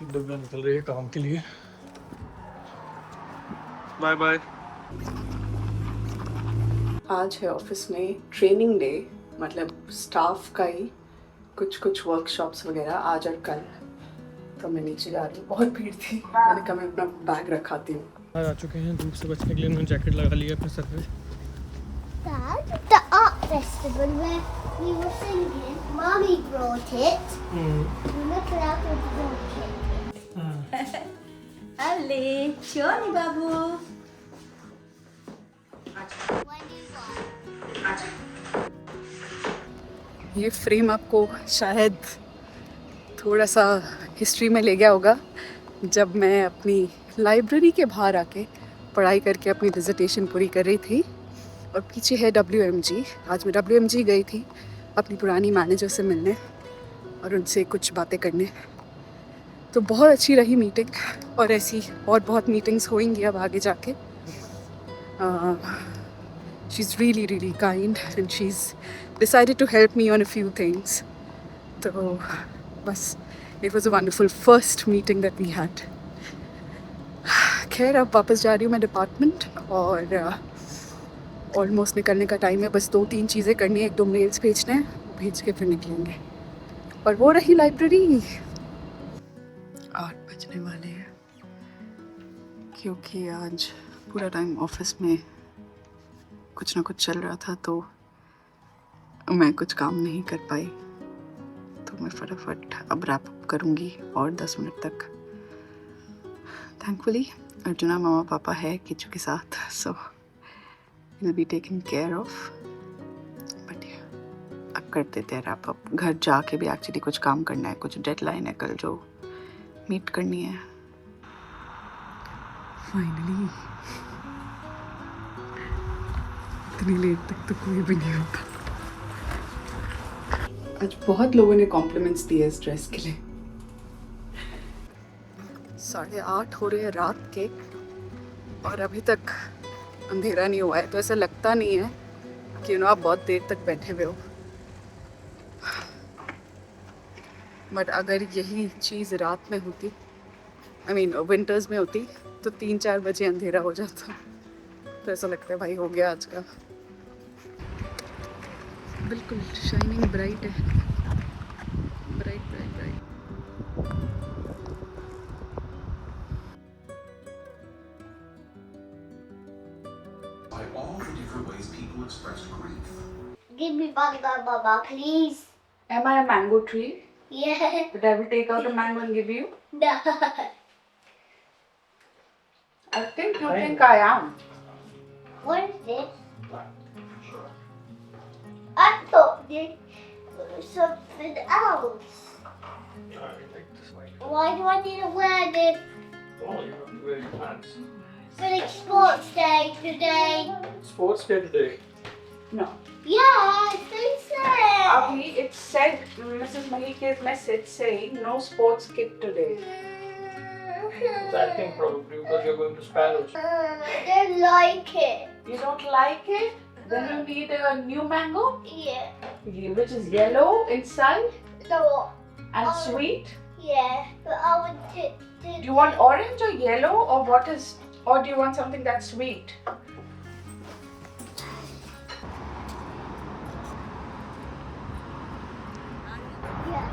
दिव्या निकल रही है काम के लिए। Bye bye. आज है ऑफिस में ट्रेनिंग डे, मतलब स्टाफ का ही कुछ वर्कशॉप्स वगैरह आज और कल। तो मैं नीचे जा रही हूँ, बहुत भीड़ थी, मैंने कहा मैं अपना बैग रखाती हूँ। आज आ चुके हैं, धूप से बचने के लिए मैंने जैकेट लगा लिया अपने सर पे। Dad, the art festival where we were singing, Mommy brought it. We looked it up and brought it. अले शोनी बाबू। ये फ्रेम आपको शायद थोड़ा सा हिस्ट्री में ले गया होगा, जब मैं अपनी लाइब्रेरी के बाहर आके पढ़ाई करके अपनी डिसर्टेशन पूरी कर रही थी। और पीछे है WMG। आज मैं WMG गई थी अपनी पुरानी मैनेजर से मिलने और उनसे कुछ बातें करने। तो बहुत अच्छी रही मीटिंग, और ऐसी और बहुत मीटिंग्स होंगी अब आगे जाके। She is really kind and she is decided to help me on a few things. तो बस it was a wonderful first meeting that we had. खैर अब वापस जा रही हूँ मैं डिपार्टमेंट, और ऑलमोस्ट निकलने का टाइम है। बस 2-3 चीज़ें करनी है, 1-2 मेल्स भेजने हैं, भेज के फिर निकलेंगे। और वो रही लाइब्रेरी। 8 बजने वाले हैं, क्योंकि आज पूरा टाइम ऑफिस में कुछ ना कुछ चल रहा था, तो मैं कुछ काम नहीं कर पाई। तो मैं फटाफट अब रैप अप करूँगी और 10 मिनट तक। थैंकफुली अर्जुना मामा पापा है किचू के साथ, so will be taken care of. But अब कर देते हैं रैप अप। घर जाके भी एक्चुअली कुछ काम करना है, कुछ डेडलाइन है कल जो मीट करनी है। फाइनली इतनी लेट तक तो कोई भी नहीं होता। आज बहुत लोगों ने कॉम्प्लीमेंट्स दिए इस ड्रेस के लिए। 8:30 हो रहे हैं रात के, और अभी तक अंधेरा नहीं हुआ है। तो ऐसा लगता नहीं है कि आप बहुत देर तक बैठे हुए हो। बट अगर यही चीज़ रात में होती, आई मीन विंटर्स में होती, तो 3-4 बजे अंधेरा हो जाता। तो ऐसा लगता है भाई हो गया आज का। बिल्कुल शाइनिंग ब्राइट है, bright bright bright. By all the different ways people express grief. Give me mango, Mama, please. Am I a mango tree? Yeah. That I will take out a mango and give you? No. I think you think I am. What is this? I thought this was something else. Why do I need to wear this Oh, you have to wear your pants. for like sports day today? Sports day today. No. Yeah, they said. Abhi, it said Mrs. Mahike's message saying no sports kit today. It's acting probably because you're going to Sparrows. I don't like it. You don't like it? Then you need a new mango, Yeah. which is yellow inside No. and sweet. Yeah, but I want it to. Do you want orange or yellow, or what is, or do you want something that's sweet? Yeah.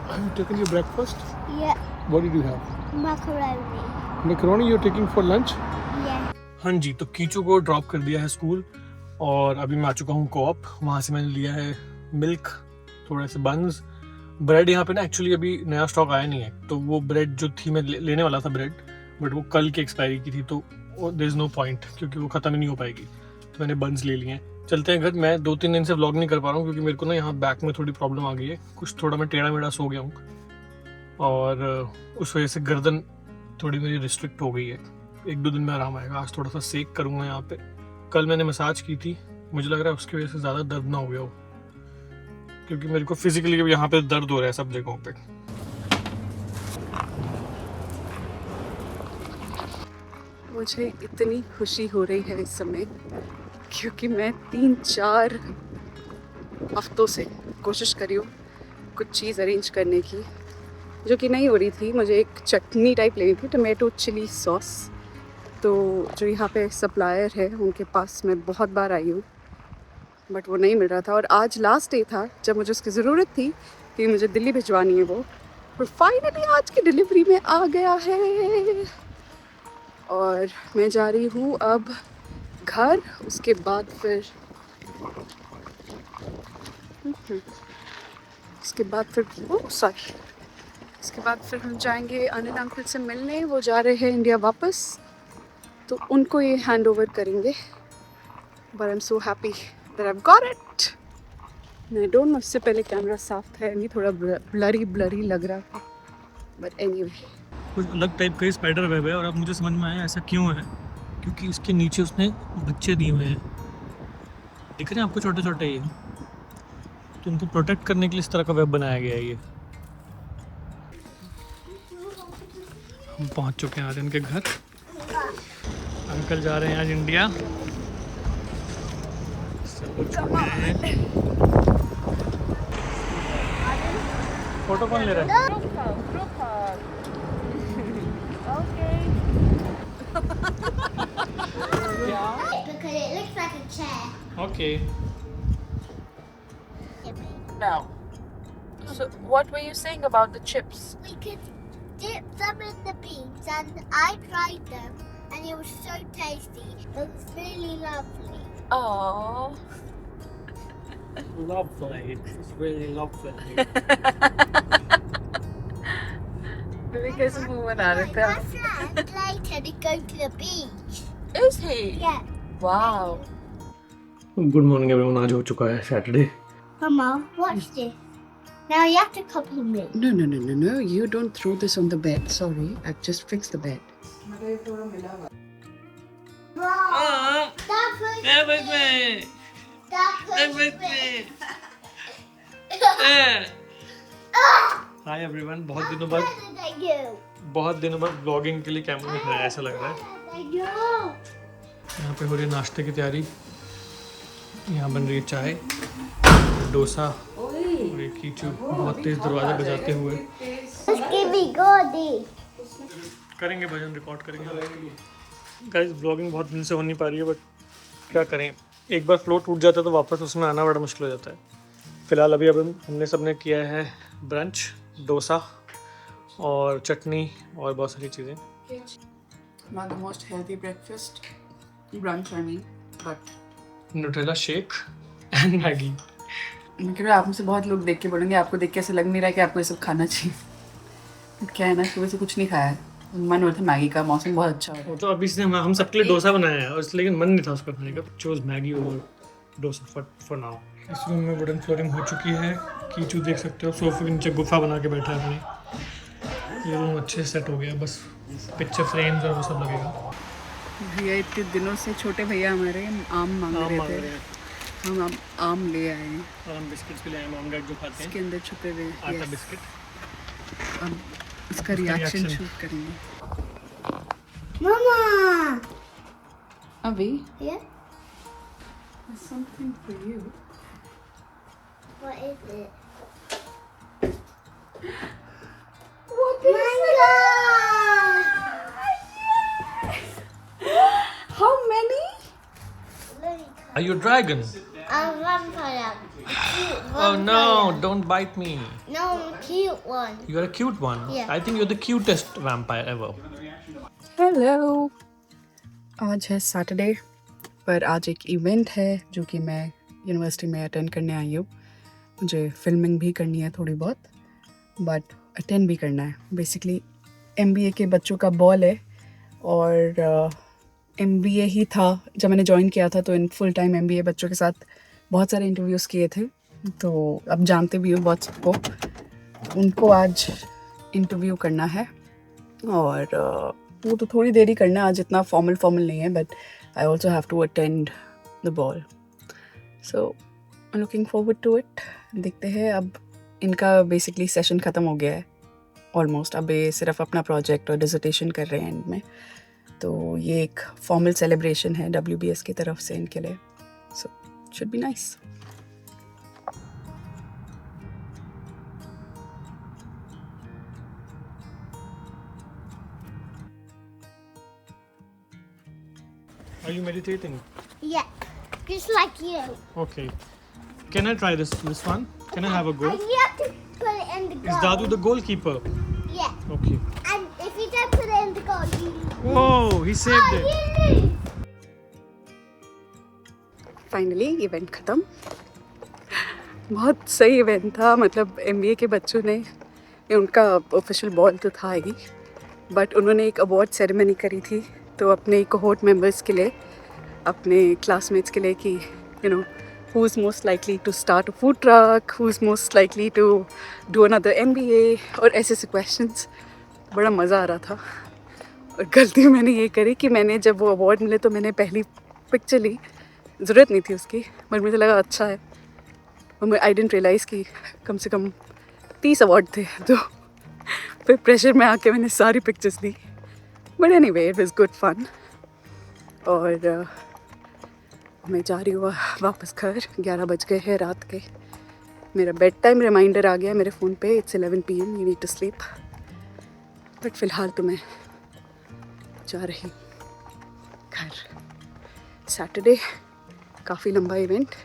Have you taken your breakfast? Yeah. What did you have? Macaroni. Macaroni you're taking for lunch? Yeah. हाँ जी, तो कीचू को drop कर दिया है school, और अभी मैं आ चुका हूँ कोऑप। वहाँ से मैंने लिया है मिल्क, थोड़े से बन्स, ब्रेड। यहाँ पे ना एक्चुअली अभी नया स्टॉक आया नहीं है, तो वो ब्रेड जो थी मैं लेने वाला था ब्रेड, बट वो कल की एक्सपायरी की थी, तो देयर इज़ नो पॉइंट क्योंकि वो ख़त्म ही नहीं हो पाएगी। तो मैंने बन्स ले लिए हैं। चलते हैं घर। मैं 2-3 दिन से व्लॉग नहीं कर पा रहा हूँ क्योंकि मेरे को ना यहाँ बैक में थोड़ी प्रॉब्लम आ गई है, कुछ थोड़ा मैं टेढ़ा मेढ़ा सो गया हूँ, और उस वजह से गर्दन थोड़ी मेरी रिस्ट्रिक्ट हो गई है। 1-2 दिन में आराम आएगा। आज थोड़ा सा सेक करूँगा यहाँ पे। कल मैंने मसाज की थी, मुझे लग रहा है उसकी वजह से ज़्यादा दर्द ना हो गया हो, क्योंकि मेरे को फिजिकली यहाँ पे दर्द हो रहा है सब जगहों पे। मुझे इतनी खुशी हो रही है इस समय, क्योंकि मैं 3-4 हफ्तों से कोशिश करी हूँ कुछ चीज़ अरेंज करने की, जो कि नहीं हो रही थी। मुझे एक चटनी टाइप लेनी थी, टमाटो चिली सॉस। तो जो यहाँ पे सप्लायर है उनके पास मैं बहुत बार आई हूँ, बट वो नहीं मिल रहा था। और आज लास्ट डे था जब मुझे उसकी ज़रूरत थी कि मुझे दिल्ली भिजवानी है वो। और फाइनली आज की डिलीवरी में आ गया है और मैं जा रही हूँ अब घर। उसके बाद फिर उसके बाद फिर हम जाएंगे अनिल अंकल से मिलने। वो जा रहे हैं इंडिया वापस, तो उनको ये हैंड ओवर करेंगे। But I am so happy that I got it. I don't no, इससे पहले कैमरा साफ था नहीं, थोड़ा ब्लरी लग रहा था, बट एनीवे। कुछ अलग टाइप का स्पाइडर वेब है और अब मुझे समझ में आया ऐसा क्यों है, क्योंकि इसके नीचे उसने बच्चे दिए हुए हैं। दिख रहे हैं आपको छोटे छोटे ये, तो उनको प्रोटेक्ट करने के लिए इस तरह का वेब बनाया गया है ये। हम पहुंच चुके हैं आज इनके घर। अंकल जा रहे हैं आज इंडिया। फोटो कौन ले रहा है? Because it looks like a chair. Okay. Now, so what were you saying about the chips? We could dip them in the beans, and I tried them, and it was so tasty. It was really lovely. Oh. Lovely. It's really lovely. Because मुंह बना रहे थे। My friend later to go to the beach. Is he? Yeah. Wow. Good morning everyone. आज हो चुका है Saturday. Mama, watch this. Now you have to copy me. No. You don't throw this on the bed. Sorry, I've just fixed the bed. Hi everyone. बहुत दिनों बाद blogging के लिए camera में है, ऐसा लग रहा है। यहाँ पे हो रही है नाश्ते की तैयारी। यहाँ बन रही है चाय, डोसा और ये कीचू बहुत तेज दरवाजा बजाते हुए। करेंगे भजन, रिकॉर्ड करेंगे। गाइस ब्लॉगिंग बहुत दिन से हो नहीं पा रही है, बट क्या करें, एक बार फ्लो टूट जाता है तो वापस उसमें आना बड़ा मुश्किल हो जाता है। फिलहाल अभी हमने सबने किया है ब्रंच, डोसा और चटनी और बहुत सारी चीज़ें। Not the most healthy breakfast, brunch I mean, but Nutrela shake and Maggi. क्योंकि आप मुझसे बहुत लोग देख के बोलेंगे आपको देख के ऐसा लग नहीं रहा है कि आपको ये सब खाना चाहिए। क्या है ना, सुबह से कुछ नहीं खाया है, मन हो रहा था मैगी का। मौसम बहुत अच्छा हो। वो तो अभी से हम सबके लिए डोसा बनाया है, और लेकिन मन नहीं था उसका खाने का। चोज मैगी और डोसा फॉर नाउ। इस रूम में वुडन फ्लोरिंग हो चुकी है। कीचू देख सकते हो सोफे के नीचे गुफा बना के बैठा है अपनी। ये रूम अच्छे से सेट हो गया, बस पिक्चर फ्रेम्स और वो सब लगेगा। भैया इतने दिनों से छोटे भैया हमारे आम मांग रहे थे, हम आम ले आए हैं। और हम बिस्किट्स भी ले आए, मॉम डैड जो खाते इसके हैं अंदर छुपे हुए आटा बिस्किट। अब इसका रिएक्शन reaction। शूट करेंगे Mama! अभी। Yeah? Something for you. What is it? What is Mango! How many? Are you a dragon? A vampire. A cute vampire. Oh no, don't bite me. No, a cute one. You're a cute one. Yeah. I think you're the cutest vampire ever. Hello. आज है Saturday, पर आज एक event है जो कि मैं university में अटेंड करने आई हूँ। मुझे फिल्मिंग भी करनी है थोड़ी बहुत, बट अटेंड भी करना है। बेसिकली MBA के बच्चों का बॉल है, और MBA ही था जब मैंने ज्वाइन किया था, तो इन फुल टाइम MBA बच्चों के साथ बहुत सारे इंटरव्यूज़ किए थे, तो अब जानते भी हो बहुत सबको। उनको आज इंटरव्यू करना है, और वो तो थोड़ी देर ही करना है आज, इतना फॉर्मल नहीं है, but I also have to attend the ball, so I looking forward to it. देखते हैं, अब इनका बेसिकली सेशन ख़त्म हो गया है ऑलमोस्ट। अब ये सिर्फ अपना प्रोजेक्ट और डिसर्टेशन कर रहे हैं एंड में, तो ये एक फॉर्मल सेलिब्रेशन है WBS की तरफ से इनके लिए, so should be nice. Are you meditating? Yeah, just like you. Okay. Can I try this one? Can I have a go? And you have to put it in the goal. Is Dadu the goalkeeper? Yeah. Okay. And if you don't put it in the goal, you lose. Oh, he saved it. You lose. Finally event ख़त्म. बहुत सही event था. मतलब MBA के बच्चों ने, उनका official ball तो था ही, बट उन्होंने एक अवार्ड सेरेमनी करी थी. तो अपने कोहोर्ट मेंबर्स के लिए, अपने क्लासमेट्स के लिए कि who is most likely to start a food truck, who is most likely to do another MBA और ऐसे क्वेश्चंस. बड़ा मज़ा आ रहा था. और गलती मैंने ये करी कि मैंने जब वो अवार्ड मिले तो मैंने पहली पिक्चर ली. ज़रूरत नहीं थी उसकी, बट मुझे लगा अच्छा है. और आई डेंट रियलाइज़ कि कम से कम 30 अवार्ड थे. तो फिर प्रेशर में आके मैंने सारी पिक्चर्स ली. But anyway it was good fun. और मैं जा रही हूँ वापस घर. 11 बज गए हैं रात के. मेरा बेड टाइम रिमाइंडर आ गया मेरे फ़ोन पे. It's 11 PM, you need to sleep. But फ़िलहाल तो मैं जा रही घर. सैटरडे, काफ़ी लंबा इवेंट.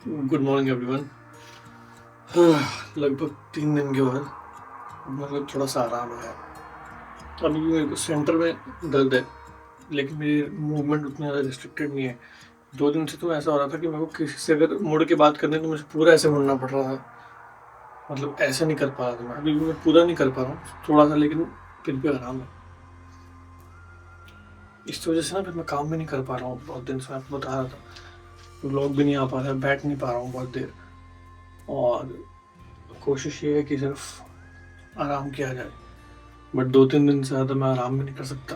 Good morning everyone. लगभग 3 दिन के बाद मतलब थोड़ा सा आराम है. अभी भी मेरे को सेंटर में दर्द है, लेकिन मेरी मूवमेंट उतनी ज़्यादा रिस्ट्रिक्टेड नहीं है. 2 दिन से तो ऐसा हो रहा था कि मेरे को किसी से अगर मुड़ के बात करनी तो मुझे पूरा ऐसे मुड़ना पड़ रहा था. मतलब ऐसे नहीं कर पा रहा था मैं. अभी भी मैं पूरा नहीं कर पा रहा हूँ थोड़ा सा, लेकिन फिर भी आराम है. इस वजह से ना फिर मैं काम भी नहीं कर पा रहा हूँ. बहुत दिन से मैं आपको बता रहा था, व्लॉग भी नहीं आ पा रहा है, बैठ नहीं पा रहा हूँ बहुत देर. और कोशिश ये है कि सिर्फ आराम किया जाए, बट 2-3 दिन से ज़्यादा मैं आराम भी नहीं कर सकता.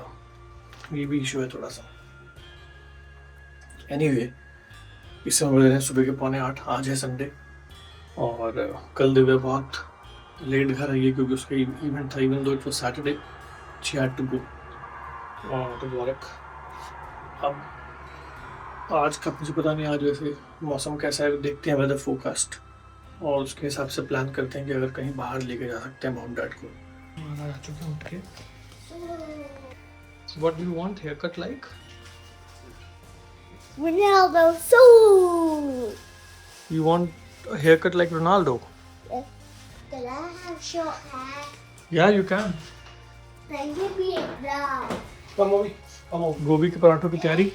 ये भी इशू है थोड़ा सा. एनीवे, इस समय बज रहे हैं सुबह के 7:45. आज है संडे और कल दिव्या बहुत लेट घर आई है क्योंकि उसका इवेंट था. Even though it was Saturday, she had to go. और तो मुबारक. अब आज का मुझे पता नहीं, आज वैसे मौसम कैसा है देखते हैं, वेदर फोरकास्ट, और उसके हिसाब से प्लान करते हैं कि अगर कहीं बाहर लेके जा सकते हैं माउंट डैड को. आ चुके हैं उठ के. What do you want? Haircut like? Ronaldo, so. You want a haircut like Ronaldo? Can I have short hair? Yeah, you can. Then give me it now. Come over. Come over. गोभी के पराठों की तैयारी.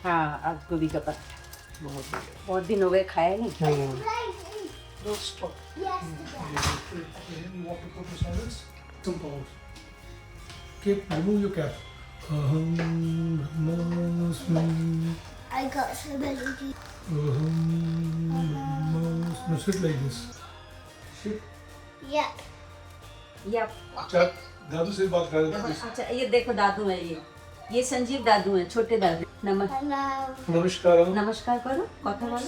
हाँ, आज गोभी का पराठा बहुत दिन हो गए खाया नहीं. Some pause. Keep remove your cap. I got so many. No, sit like this. Sit. Yeah. या अच्छा, दादू से बात कर रहे थे. अच्छा, ये देखो दादू है. ये संजीव दादू है, छोटे दादू. Hello. नमस्कार. नमस्कार करो. कथा बोलो.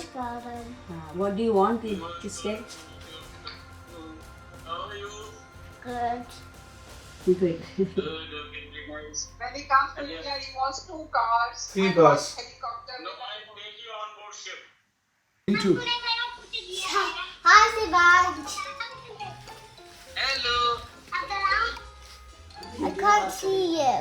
What do you want this day? Good. Good. When he comes to India, he wants 2 cars. 3 and cars. 1 helicopter. Me too. Hi, Sivaj. Hello. I can't see you.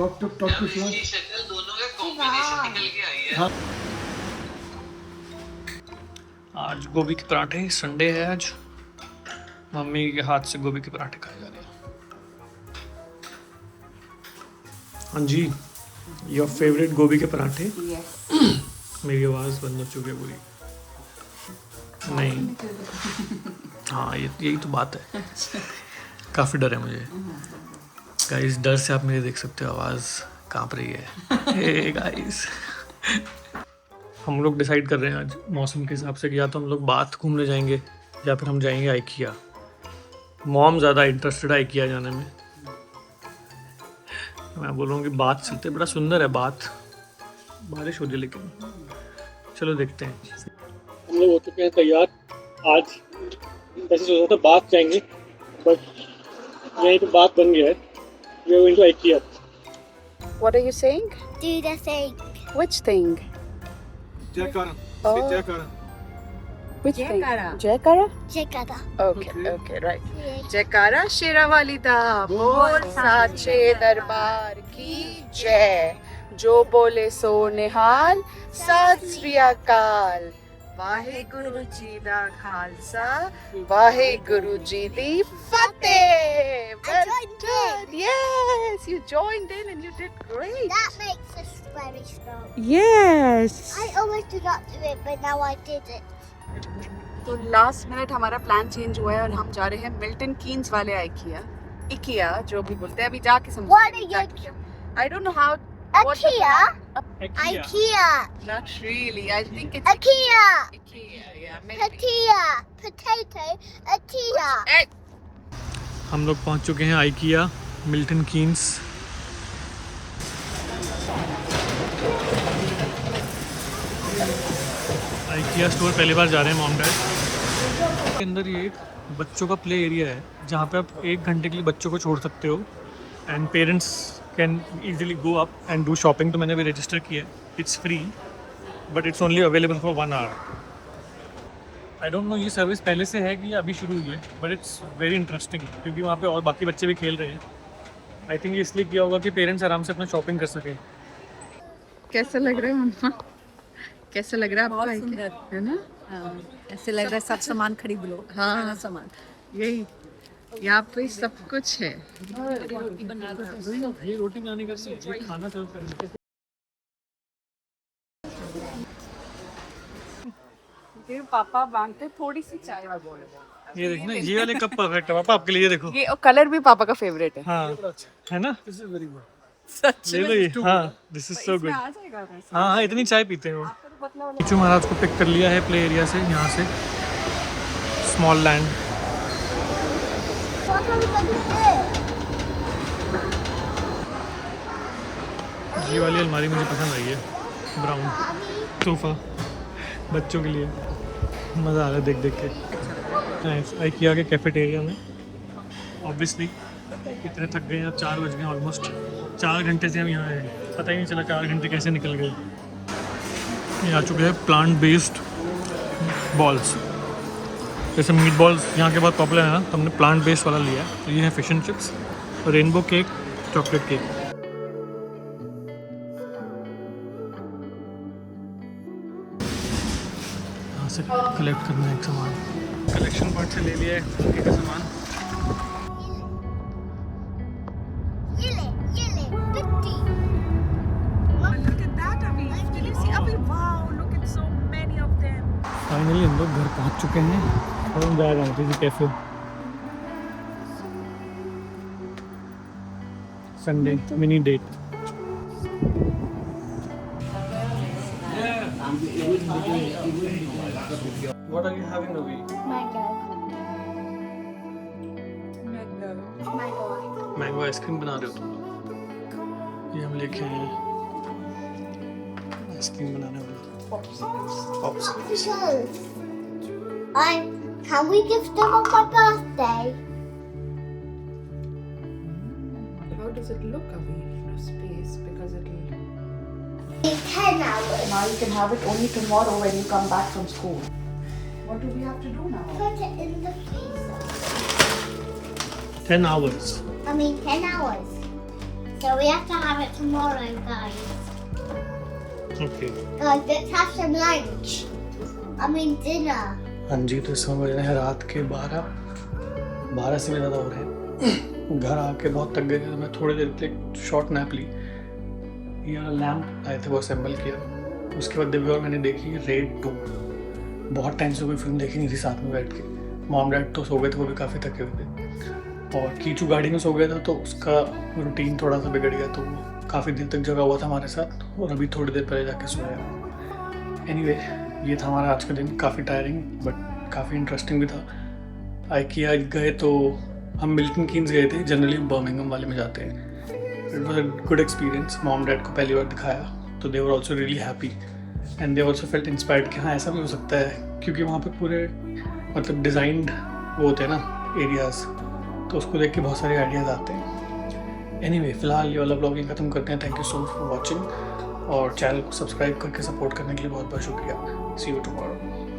Talk to Shiva. शक्ल दोनों का combination निकल के आई है. आज गोभी के पराठे. संडे है आज. मम्मी के हाथ से गोभी के पराठे खाए जा रहे हैं. हाँ जी, योर फेवरेट गोभी के पराठे. मेरी आवाज़ बंद हो चुकी है पूरी. नहीं, हाँ यही तो बात है. काफ़ी डर है मुझे गाइस. डर से आप मेरे देख सकते हो आवाज़ कांप रही है. हे गाइस, हम लोग डिसाइड कर रहे हैं आज मौसम के हिसाब से कि या तो हम लोग बाथ घूमने जाएंगे या फिर हम जाएंगे आइकिया. मॉम ज़्यादा इंटरेस्टेड है आइकिया जाने में. मैं बोलूँगी बाथ चलते. बड़ा सुंदर है बाथ. बारिश हो रही है लेकिन चलो देखते हैं. हम लोग हो चुके हैं तैयार. आज ऐसे सोचा था बाथ जाएंगे, बट यहीं पे बात बन गया है. We are going to IKEA. What are you saying? Do the thing. Which thing? Jayakara. Oh. Say Jayakara. Which thing? Jayakara. Jayakara? Jayakara. Okay, right. जयकारा शेरावाली दा बोल साचे दरबार की जय, जो बोले सो निहाल, सत श्री अकाल, वाहेगुरु जी दा खालसा, वाहेगुरु जी दी फतेह. I joined in. Yes, you joined in and you did great. That makes us very strong. Yes. I always did not do it, but now I did it. तो लास्ट मिनट हमारा प्लान चेंज हुआ है और हम जा रहे हैं Milton Keynes वाले IKEA जो भी बोलते हैं, अभी जाके समझ. What are you? I don't know how. IKEA? IKEA. IKEA. Not really. I think it's IKEA. IKEA. Yeah, maybe. Potato. Potato. IKEA. Hey. हम लोग पहुंच चुके हैं IKEA Milton Keynes. IKEA store पहली बार जा रहे हैं मॉम डैड. के अंदर ये एक बच्चों का प्ले एरिया है जहाँ पे आप 1 घंटे के लिए बच्चों को छोड़ सकते हो and parents can easily go up and do shopping. तो मैंने भी रजिस्टर किया है. It's free but it's only available for 1 hour. I don't know ये सर्विस पहले से है कि अभी शुरू हुई है, बट इट्स वेरी इंटरेस्टिंग क्योंकि वहाँ पे और बाकी बच्चे भी खेल रहे हैं. आई थिंक ये इसलिए किया होगा कि पेरेंट्स आराम से अपना शॉपिंग कर सकें. कैसा लग रहा है मम्मा? कैसा लग रहा है बहुत आपको? सुंदर. है ना? हाँ, ऐसे लग रहा है सब सामान खरीद लो. हाँ. सामान. यही यहाँ पे सब कुछ है. ये रोटी बनाने का खाना सर्व करने पापा मांगते थोड़ी सी चाय. ये देखना ये वाले कप परफेक्ट है पापा आपके लिए. देखो ये कलर भी पापा का फेवरेट है. हाँ है ना. सच ले लो ये. हाँ दिस इज सो गुड. हाँ इतनी चाय पीते हैं वो. किचू महाराज को पिक कर लिया है प्ले एरिया से, यहाँ से small land. What are we going to do? ये वाली अलमारी मुझे पसंद आई है, ब्राउन सोफा बच्चों के लिए. मज़ा आ रहा है देख देख के. IKEA के कैफेटेरिया में ऑब्वियसली इतने थक गए हैं. अब 4 बज गए ऑलमोस्ट. 4 घंटे से हम यहाँ हैं, पता ही नहीं चला 4 घंटे कैसे निकल गए. ये आ चुके हैं प्लांट बेस्ड बॉल्स. जैसे मीट बॉल्स यहाँ के बहुत पॉपुलर है ना, तो हमने प्लांट बेस्ड वाला लिया है. तो ये है fish and chips, rainbow cake, chocolate cake. यहाँ से कलेक्ट करना है एक सामान. कलेक्शन पॉइंट से ले लिया है एक सामान. Yellow, 50. Look at that, Abhi. Can you see? Abhi, wow, look at so many of them. Finally हम लोग घर पहुँच चुके हैं और हम जा रहे हैं किसी cafe. Sunday mini date. What are you having, Avi? Mango. Mango. Mango ice cream बना रहे हो तुम. ये हम लेके आए हैं आइसक्रीम बनाने वाला. Popsicles. Can we gift them on my birthday? How does it look, Abhi? No space because it'll. In 10 hours. Now you can have it only tomorrow when you come back from school. What do we have to do now? Put it in the freezer. 10 hours. 10 hours. So we have to have it tomorrow, guys. Okay. Guys, let's have some lunch. Dinner. हाँ जी, तो इस समय बज रहे हैं रात के 12 से भी ज़्यादा हो रहे हैं. घर आके बहुत थक गए थे तो मैं थोड़ी देर के लिए शॉर्ट नैप ली. ये लैम्प आए थे वो असेंबल किया. उसके बाद दिव्या और मैंने देखी रेड 2. बहुत टाइम से कोई फिल्म देखी नहीं थी साथ में बैठ के. मॉम डैड तो सो गए थे, वो भी काफ़ी थके हुए थे. और कीचू गाड़ी में सो गया था तो उसका रूटीन थोड़ा सा बिगड़ गया, तो वो काफ़ी देर तक जगा हुआ था हमारे साथ और अभी थोड़ी देर पहले जाके सोया. एनीवे ये था हमारा आज का दिन. काफ़ी टायरिंग बट काफ़ी इंटरेस्टिंग भी था. IKEA गए तो हम मिल्टन कीन्स गए थे, जनरली बर्मिंघम वाले में जाते हैं. It was a good experience. Mom dad को पहली बार दिखाया तो they were also really happy and they also felt inspired कि हाँ ऐसा भी हो सकता है, क्योंकि वहाँ पे पूरे मतलब डिज़ाइंड वो होते हैं ना एरियाज़, तो उसको देख के बहुत सारे आइडियाज़ आते हैं. एनीवे फ़िलहाल ये वाला ब्लॉगिंग ख़त्म करते हैं. Thank you so much for watching और चैनल को सब्सक्राइब करके सपोर्ट करने के लिए बहुत बहुत शुक्रिया। सी यू टुमारो।